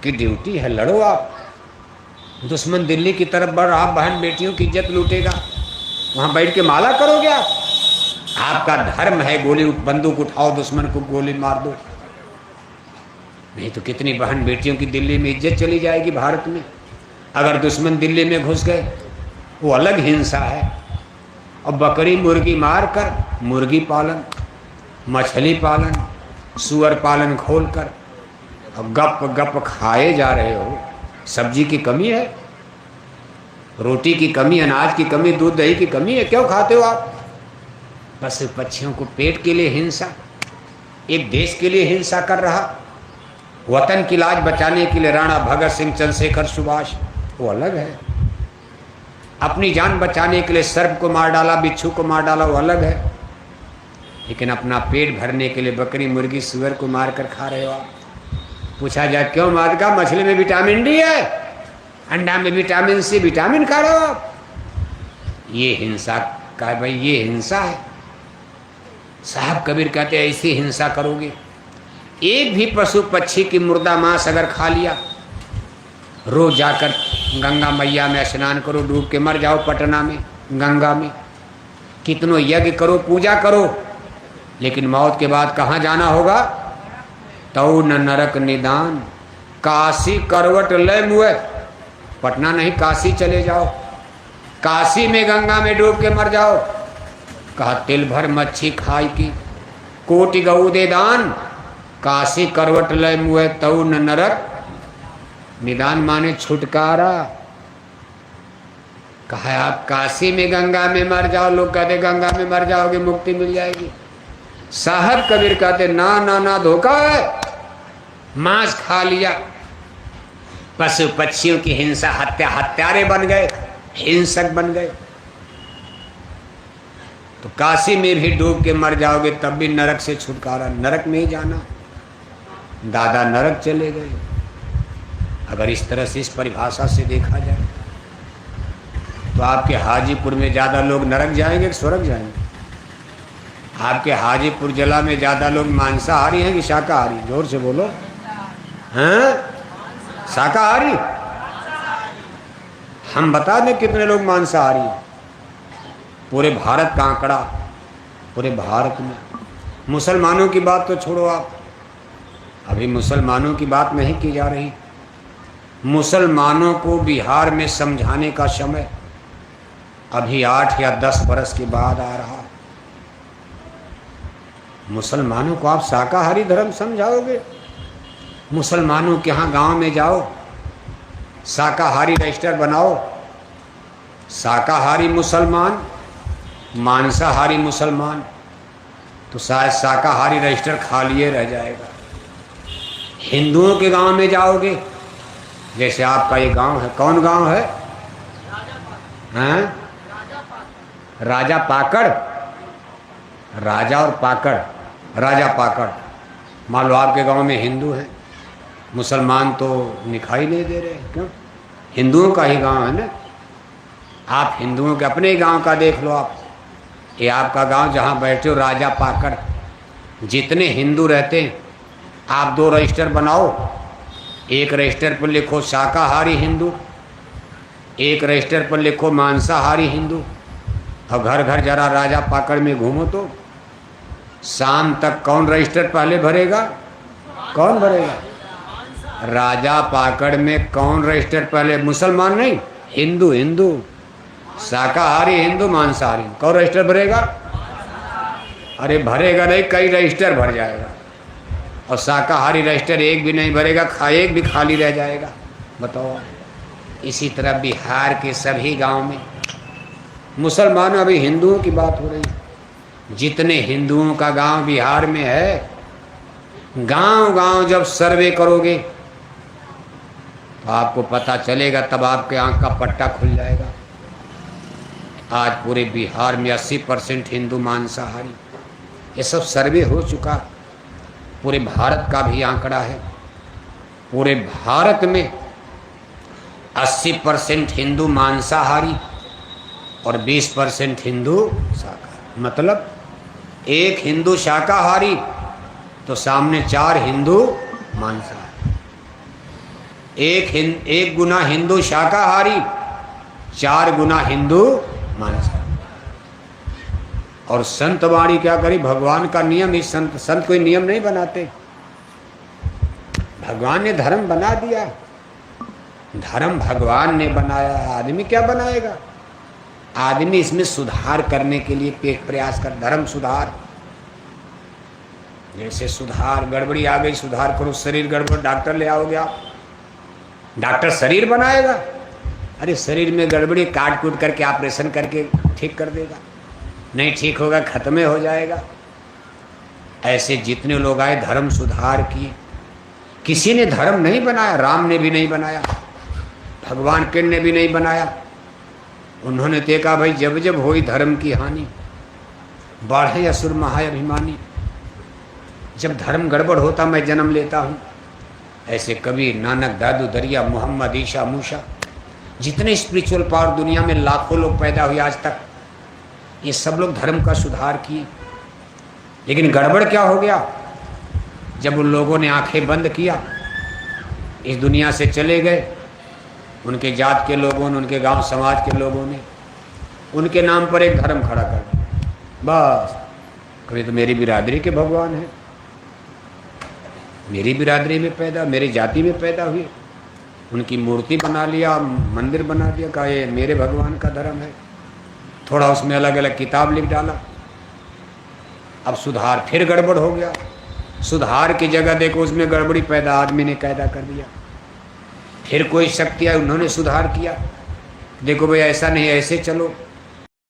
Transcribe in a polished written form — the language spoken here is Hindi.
की ड्यूटी है, लड़ो आप। दुश्मन दिल्ली की तरफ बढ़ रहा, बहन बेटियों की इज्जत लूटेगा, वहां बैठ के माला करोगे आप? आपका धर्म है गोली बंदूक उठाओ, दुश्मन को गोली मार दो। नहीं तो कितनी बहन बेटियों की दिल्ली में इज्जत चली जाएगी भारत में। अगर दुश्मन दिल्ली में घुस गए, वो अलग हिंसा है। और बकरी मुर्गी मार कर, मुर्गी पालन, मछली पालन, सुअर पालन खोलकर और गप गप खाए जा रहे हो। सब्जी की कमी है, रोटी की कमी, अनाज की कमी, दूध दही की कमी है, क्यों खाते हो आप? पशु पक्षियों को पेट के लिए हिंसा, एक देश के लिए हिंसा कर रहा, वतन की लाज बचाने के लिए राणा भगत सिंह, चंद्रशेखर, सुभाष, वो अलग है। अपनी जान बचाने के लिए सर्प को मार डाला, बिच्छू को मार डाला, वो अलग है। लेकिन अपना पेट भरने के लिए बकरी मुर्गी सुअर को मार कर खा रहे हो आप। पूछा जाए क्यों मार का? मछली में विटामिन डी है, अंडा में विटामिन सी, विटामिन खा रहे हो आप। ये हिंसा का है भाई, ये हिंसा है। साहब कबीर कहते हैं ऐसी हिंसा करोगे, एक भी पशु पक्षी की मुर्दा मांस अगर खा लिया, रोज जाकर गंगा मैया में स्नान करो, डूब के मर जाओ पटना में गंगा में, कितनों यज्ञ करो, पूजा करो, लेकिन मौत के बाद कहाँ जाना होगा? तौ न नरक निदान, काशी करवट लय मुए। पटना नहीं, काशी चले जाओ, काशी में गंगा में डूब के मर जाओ। कहा तिल भर मच्छी खाई की, कोटि गऊ दे दान, काशी करवट लय मुए, तौ न नरक निदान। माने छुटकारा। कहा आप काशी में गंगा में मर जाओ, लोग कहते गंगा में मर जाओगे मुक्ति मिल जाएगी। साहब कबीर कहते ना ना ना, धोखा है। मांस खा लिया, पशु पक्षियों की हिंसा, हत्यारे बन गए, हिंसक बन गए। तो काशी में भी डूब के मर जाओगे तब भी नरक से छुटकारा, नरक में ही जाना। दादा नरक चले गए। अगर इस तरह से, इस परिभाषा से देखा जाए तो आपके हाजीपुर में ज़्यादा लोग नरक जाएंगे कि स्वर्ग जाएंगे? आपके हाजीपुर जिला में ज़्यादा लोग मांसाहारी हैं कि शाकाहारी? जोर से बोलो। हैं? शाकाहारी? हम बता दें कितने लोग मांसाहारी हैं। पूरे भारत का आंकड़ा, पूरे भारत में। मुसलमानों की बात तो छोड़ो आप, अभी मुसलमानों की बात नहीं की जा रही। मुसलमानों को बिहार में समझाने का समय अभी 8 या 10 बरस के बाद आ रहा। मुसलमानों को आप शाकाहारी धर्म समझाओगे? मुसलमानों के यहाँ गांव में जाओ, शाकाहारी रजिस्टर बनाओ, शाकाहारी मुसलमान, मांसाहारी मुसलमान, तो शायद शाकाहारी रजिस्टर खाली रह जाएगा। हिंदुओं के गांव में जाओगे, जैसे आपका ये गांव है, कौन गांव है? हैं? राजा पाकड़, राजा और पाकड़, राजा पाकड़। मान लो आपके गांव में हिंदू हैं, मुसलमान तो दिखाई नहीं दे रहे, क्यों? हिंदुओं का ही गांव है ना। आप हिंदुओं के अपने गांव का देख लो आप, ये आपका गांव जहां बैठे हो, राजा पाकड़, जितने हिंदू रहते हैं, आप 2 रजिस्टर बनाओ। एक रजिस्टर पर लिखो शाकाहारी हिंदू, एक रजिस्टर पर लिखो मांसाहारी हिंदू। और घर घर जरा राजा पाकड़ में घूमो तो शाम तक कौन रजिस्टर पहले भरेगा? कौन भरेगा? राजा पाकड़ में कौन रजिस्टर पहले? मुसलमान नहीं, हिंदू। हिंदू शाकाहारी हिंदू, मांसाहारी, कौन रजिस्टर भरेगा? अरे भरेगा नहीं, कई रजिस्टर भर जाएगा। और शाकाहारी रजिस्टर एक भी नहीं भरेगा, एक भी खाली रह जाएगा। बताओ। इसी तरह बिहार के सभी गांव में मुसलमान, अभी हिंदुओं की बात हो रही, जितने हिंदुओं का गांव बिहार में है, गांव गांव जब सर्वे करोगे तो आपको पता चलेगा, तब आपके आंख का पट्टा खुल जाएगा। आज पूरे बिहार में 80% हिंदू मांसाहारी, ये सब सर्वे हो चुका। पूरे भारत का भी आंकड़ा है, पूरे भारत में 80% हिंदू मांसाहारी और 20% हिंदू शाकाहारी। मतलब एक हिंदू शाकाहारी तो सामने 4 हिंदू मांसाहारी। एक गुना हिंदू शाकाहारी, 4 गुना हिंदू मांसाहारी। और संत वाणी क्या करी, भगवान का नियम ही संत कोई नियम नहीं बनाते, भगवान ने धर्म बना दिया। धर्म भगवान ने बनाया, आदमी क्या बनाएगा। आदमी इसमें सुधार करने के लिए प्रयास कर, धर्म सुधार। जैसे सुधार, गड़बड़ी आ गई सुधार करो, शरीर गड़बड़ डॉक्टर ले आओगे आप, डॉक्टर शरीर बनाएगा। अरे शरीर में गड़बड़ी काट कूट करके ऑपरेशन करके ठीक कर देगा, नहीं ठीक होगा खत्म हो जाएगा। ऐसे जितने लोग आए धर्म सुधार किए, किसी ने धर्म नहीं बनाया, राम ने भी नहीं बनाया, भगवान कृष्ण ने भी नहीं बनाया। उन्होंने देखा भाई जब जब हुई धर्म की हानि, बाढ़े असुर महाअभिमानी, जब धर्म गड़बड़ होता मैं जन्म लेता हूँ। ऐसे कबीर, नानक, दादू दरिया, मोहम्मद, ईशा, मूसा, जितने स्पिरिचुअल पावर दुनिया में लाखों लोग पैदा हुए आज तक, ये सब लोग धर्म का सुधार किए। लेकिन गड़बड़ क्या हो गया, जब उन लोगों ने आंखें बंद किया, इस दुनिया से चले गए, उनके जात के लोगों ने, उनके गांव समाज के लोगों ने उनके नाम पर एक धर्म खड़ा कर दिया। बस कभी तो मेरी बिरादरी के भगवान है, मेरी बिरादरी में पैदा, मेरी जाति में पैदा हुए, उनकी मूर्ति बना लिया, मंदिर बना दिया, कहा ये मेरे भगवान का धर्म है। थोड़ा उसमें अलग अलग किताब लिख डाला। अब सुधार फिर गड़बड़ हो गया, सुधार की जगह देखो उसमें गड़बड़ी पैदा आदमी ने पैदा कर दिया। फिर कोई शक्ति आई, उन्होंने सुधार किया, देखो भाई ऐसा नहीं ऐसे चलो।